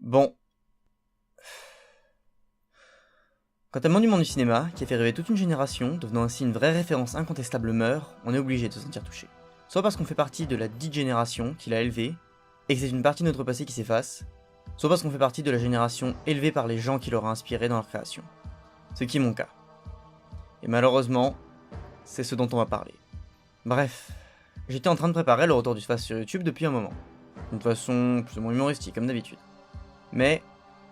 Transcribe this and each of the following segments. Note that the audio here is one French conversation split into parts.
Bon. Quand un monument du cinéma, qui a fait rêver toute une génération, devenant ainsi une vraie référence incontestable meurt, on est obligé de se sentir touché. Soit parce qu'on fait partie de la dite génération qui l'a élevé, et que c'est une partie de notre passé qui s'efface, soit parce qu'on fait partie de la génération élevée par les gens qui l'aura inspiré dans leur création. Ce qui est mon cas. Et malheureusement, c'est ce dont on va parler. Bref, j'étais en train de préparer le retour du Fast sur YouTube depuis un moment. D'une façon plus ou moins humoristique, comme d'habitude. Mais,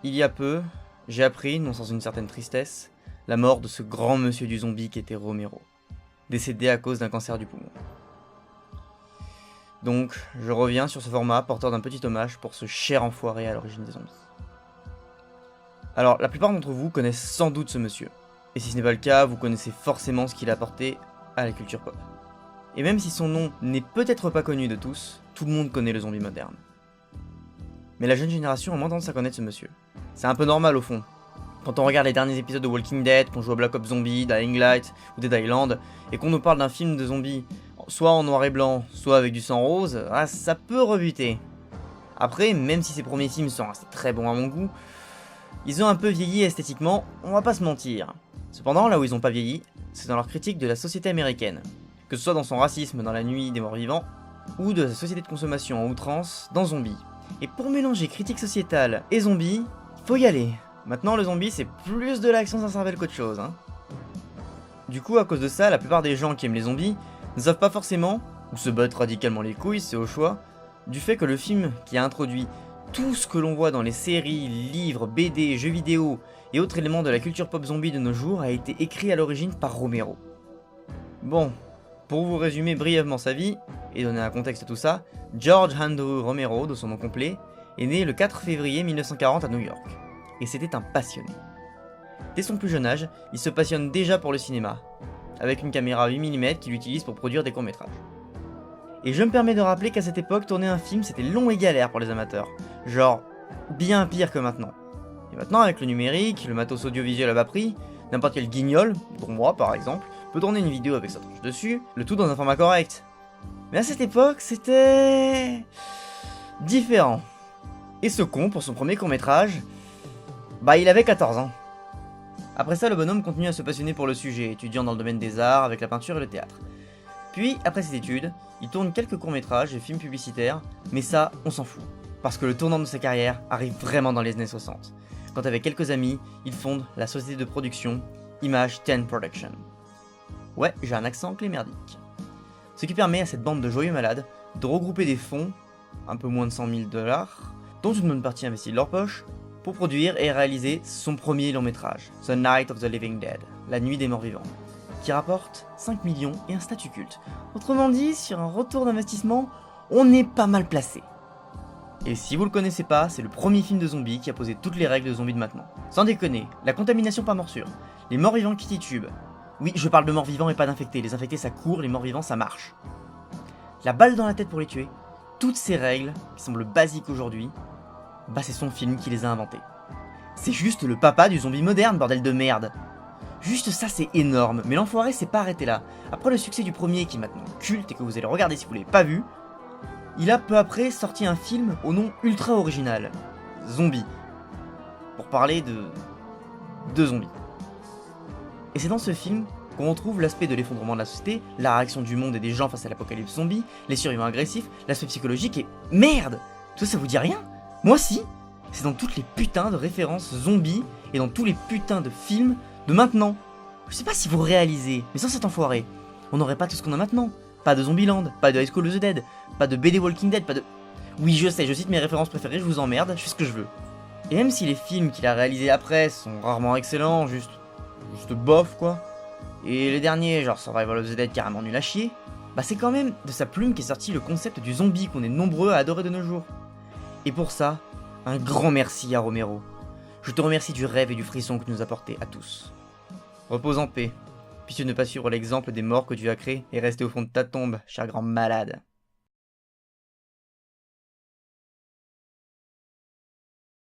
il y a peu, j'ai appris, non sans une certaine tristesse, la mort de ce grand monsieur du zombie qui était Romero, décédé à cause d'un cancer du poumon. Donc, je reviens sur ce format porteur d'un petit hommage pour ce cher enfoiré à l'origine des zombies. Alors, la plupart d'entre vous connaissent sans doute ce monsieur, et si ce n'est pas le cas, vous connaissez forcément ce qu'il a apporté à la culture pop. Et même si son nom n'est peut-être pas connu de tous, tout le monde connaît le zombie moderne. Mais la jeune génération a moins tendance à connaître ce monsieur. C'est un peu normal au fond. Quand on regarde les derniers épisodes de Walking Dead, qu'on joue à Black Ops Zombie, Dying Light ou Dead Island, et qu'on nous parle d'un film de zombies, soit en noir et blanc, soit avec du sang rose, ça peut rebuter. Après, même si ces premiers films sont restés très bons à mon goût, ils ont un peu vieilli esthétiquement, on va pas se mentir. Cependant, là où ils ont pas vieilli, c'est dans leur critique de la société américaine. Que ce soit dans son racisme dans La Nuit des Morts Vivants, ou de sa société de consommation en outrance dans Zombie. Et pour mélanger critique sociétale et zombie, faut y aller. Maintenant le zombie c'est plus de l'action sans cervelle qu'autre chose. Du coup à cause de ça, la plupart des gens qui aiment les zombies ne savent pas forcément, ou se battent radicalement les couilles, c'est au choix, du fait que le film qui a introduit tout ce que l'on voit dans les séries, livres, BD, jeux vidéo et autres éléments de la culture pop zombie de nos jours a été écrit à l'origine par Romero. Bon, pour vous résumer brièvement sa vie, et donner un contexte à tout ça, George Andrew Romero, de son nom complet, est né le 4 février 1940 à New York, et c'était un passionné. Dès son plus jeune âge, il se passionne déjà pour le cinéma, avec une caméra 8 mm qu'il utilise pour produire des courts-métrages. Et je me permets de rappeler qu'à cette époque, tourner un film c'était long et galère pour les amateurs, genre bien pire que maintenant. Et maintenant avec le numérique, le matos audiovisuel à bas prix, n'importe quel guignol, dont moi par exemple, peut tourner une vidéo avec sa tronche dessus, le tout dans un format correct. Mais à cette époque, c'était différent. Et ce con, pour son premier court-métrage, il avait 14 ans. Après ça, le bonhomme continue à se passionner pour le sujet, étudiant dans le domaine des arts avec la peinture et le théâtre. Puis, après ses études, il tourne quelques courts-métrages et films publicitaires, mais ça, on s'en fout. Parce que le tournant de sa carrière arrive vraiment dans les années 60, quand avec quelques amis, il fonde la société de production Image 10 Production. Ouais, j'ai un accent clémerdique. Ce qui permet à cette bande de joyeux malades de regrouper des fonds, un peu moins de 100 000 $, dont une bonne partie investie de leur poche, pour produire et réaliser son premier long métrage, The Night of the Living Dead, La Nuit des Morts Vivants, qui rapporte 5 millions et un statut culte. Autrement dit, sur un retour d'investissement, on est pas mal placé. Et si vous le connaissez pas, c'est le premier film de zombies qui a posé toutes les règles de zombies de maintenant. Sans déconner, la contamination par morsure, les morts vivants qui titubent. Oui, je parle de morts vivants et pas d'infectés. Les infectés ça court, les morts vivants ça marche. La balle dans la tête pour les tuer. Toutes ces règles, qui semblent basiques aujourd'hui, c'est son film qui les a inventées. C'est juste le papa du zombie moderne, bordel de merde. Juste ça c'est énorme, mais l'enfoiré s'est pas arrêté là. Après le succès du premier qui est maintenant culte et que vous allez regarder si vous l'avez pas vu, il a peu après sorti un film au nom ultra original, Zombie. Pour parler de zombies. Et c'est dans ce film qu'on retrouve l'aspect de l'effondrement de la société, la réaction du monde et des gens face à l'apocalypse zombie, les survivants agressifs, l'aspect psychologique et... Merde! Tout ça vous dit rien? Moi si! C'est dans toutes les putains de références zombies et dans tous les putains de films de maintenant. Je sais pas si vous réalisez, mais sans cet enfoiré, on n'aurait pas tout ce qu'on a maintenant. Pas de Zombieland, pas de High School of the Dead, pas de BD Walking Dead, pas de... Oui je sais, je cite mes références préférées, je vous emmerde, je fais ce que je veux. Et même si les films qu'il a réalisés après sont rarement excellents, juste bof quoi, et les derniers genre Survival of the Dead carrément nul à chier, c'est quand même de sa plume qu'est sorti le concept du zombie qu'on est nombreux à adorer de nos jours. Et pour ça, un grand merci à Romero. Je te remercie du rêve et du frisson que tu nous as apporté à tous. Repose en paix, puisque ne pas suivre l'exemple des morts que tu as créés et rester au fond de ta tombe, cher grand malade.